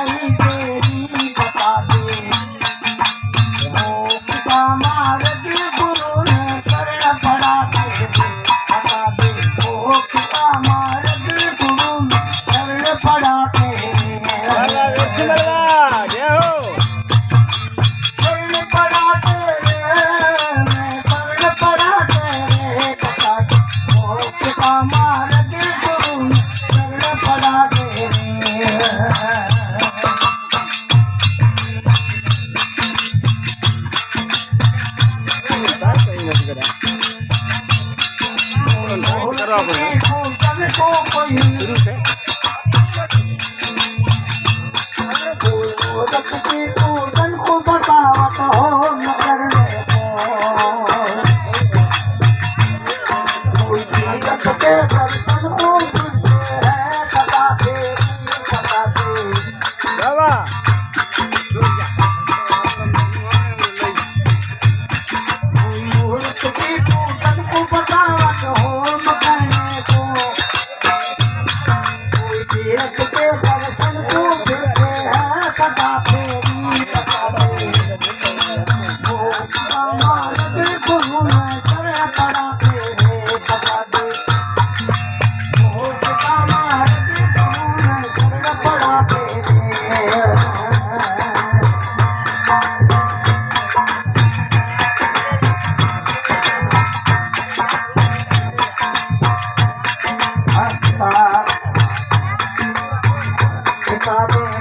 तेरी बता दे मार्ग गुरु ने कर्ण पड़ा बता दे मार्ग गुरु ने कर्ण पड़ा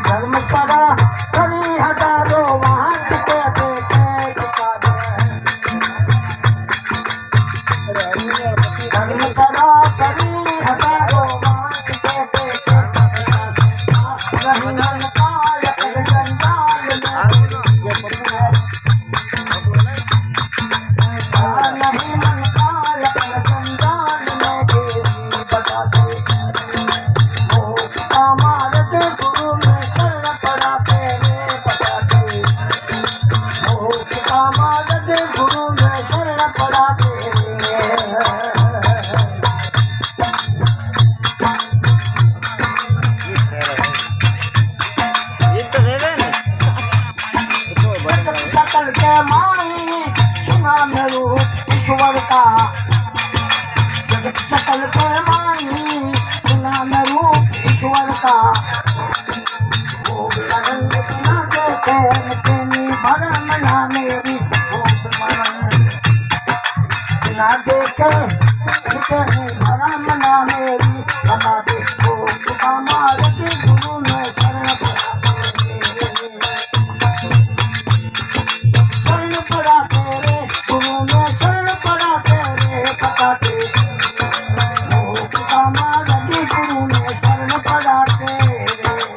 धर्म पड़ा कभी हजारों वहां धर्म पड़ा कभी हजारों सकल के मानी सुना मेरू ईश्वर का सकल के मानी सुना मेरू ईश्वर का वो आनंद सुना देते